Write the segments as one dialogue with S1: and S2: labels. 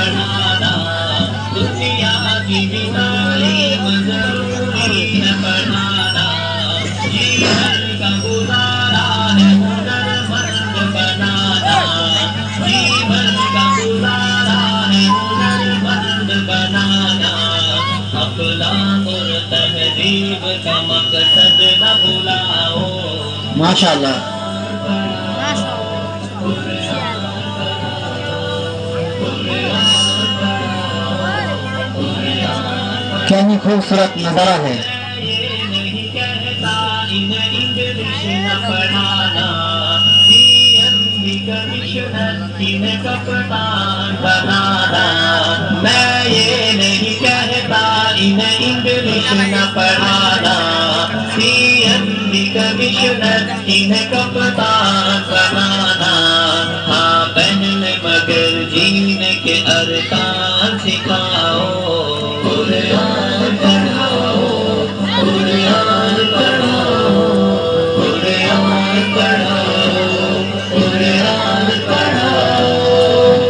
S1: پڑھانا دنیا کی بھی تعلیم ضروری ہے پڑھانا جیون کا گزارا ہے ہنرمند بنانا جیون کا گزارا ہے ہنرمند بنانا اخلاق اور تہذیب کا مقصد نہ بھلاؤ
S2: ماشاء اللہ کیا ہی خوبصورت نظارہ ہے
S1: یہ نہیں کہتا انہیں انگلش نہ پڑھانا CM بھی کمشنر انہیں کپتان بنانا میں یہ نہیں کہتا انہیں انگلش نہ پڑھانا CM بھی کمشنر انہیں کپتان بنانا ہاں پہلے مگر جینے کے ارکان سکھاؤ قرآن پڑھاؤ قرآن پڑھاؤ قرآن پڑھاؤ قرآن پڑھاؤ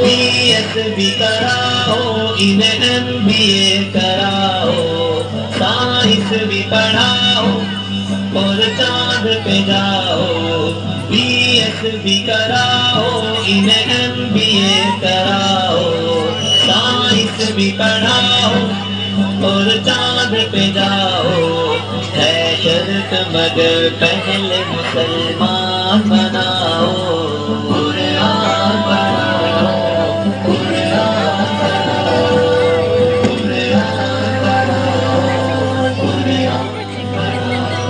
S1: BS بھی کراؤ انہیں MBA کراؤ سائنس بھی پڑھاؤ اور چاند پہ جاؤ BS بھی کراؤ انہیں MBA کراؤ سائنس بھی پڑھاؤ اور چاند پہ جاؤ ہے شرط مگر پہلے مسلمان بناؤ قرآن پڑھاؤ قرآن پڑھاؤ قرآن پڑھاؤ قرآن پڑھاؤ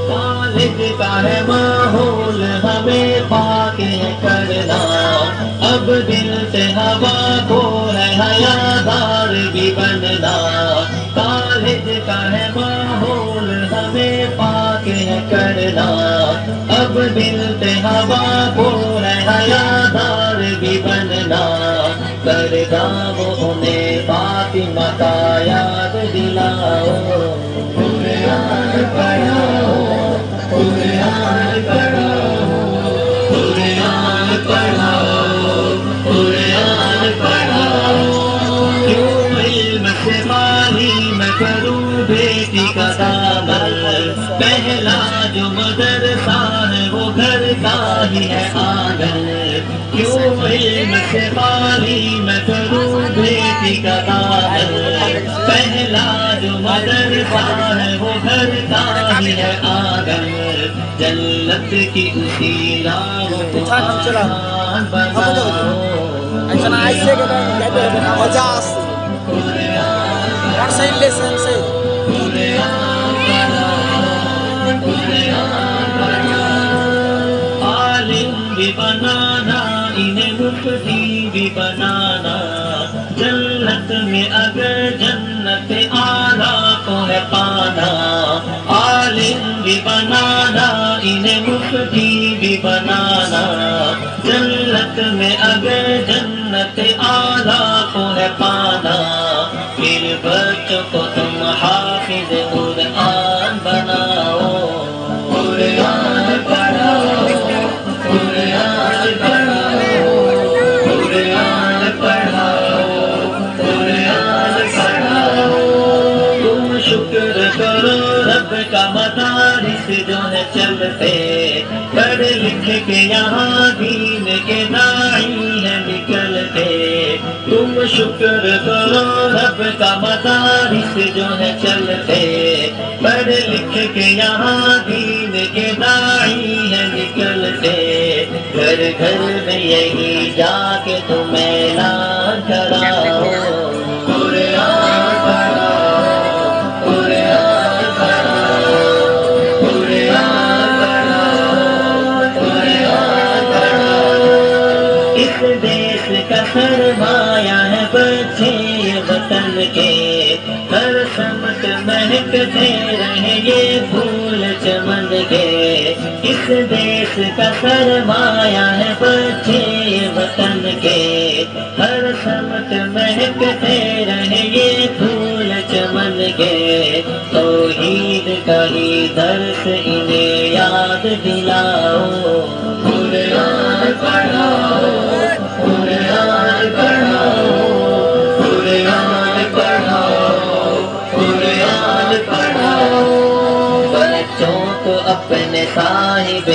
S1: کالج کا ہے ماحول ہمیں پاک کرنا اب دل سے ہوا کو ہے حیادار بھی بننا کالج کا ہے ماحول ہمیں پاک کرنا اب دل سے ہوا کو ہے حیادار بھی بننا برگاہ انہیں فاطمہ کا یاد دلاؤ قرآن پڑھاؤ قرآن پڑھاؤ قرآن پڑھاؤ قرآن پڑھاؤ کیوں علم سے خالی میں کروں بیٹی کا دامن پہلا جو مدرسہ ہے وہ گھر کا ہی ہے آنگن کیوں علم سے خالی میں کروں بیٹی کا دامن پہلا جو مدرسہ ہے وہ گھر کا ہی ہے آنگن جنت کی اسی راہ کو آسان بناؤ عالم بھی بنانا انہیں مفتی بھی بنانا جنت میں اگر جنت اعلیٰ کو ہے پانا عالم بھی بنانا انہیں مفتی بھی بنانا جنت میں اگر جنت اعلیٰ کو ہے پانا پھر بچوں کو تم حافظ قرآن بناؤ قرآن پڑھاؤ قرآن پڑھاؤ قرآن پڑھاؤ قرآن پڑھاؤ تم شکر کرو رب کا مدارس جو ہے چلتے پڑھ لکھ کے یہاں دین کے داعی ہے نکلتے تم شکر کرو رب کا مدارس جو ہے چلتے پڑھ لکھ کے یہاں دین کے داعی ہے نکلتے گھر گھر میں یہی جا کے تم اعلان کراؤ قرآن پڑھاؤ قرآن پڑھاؤ قرآن پڑھاؤ قرآن پڑھاؤ اس دیش کا سرمایہ ہے بچے وطن کے ہر سمت مہکتے رہے یہ پھول چمن کے اس دیش کا سرمایہ ہے بچے وطن کے ہر سمت مہکتے رہے یہ پھول چمن کے توحید کا ہی درس انہیں یاد دلاؤ قرآن پڑھاؤ قرآن پڑھاؤ اپنے صاحب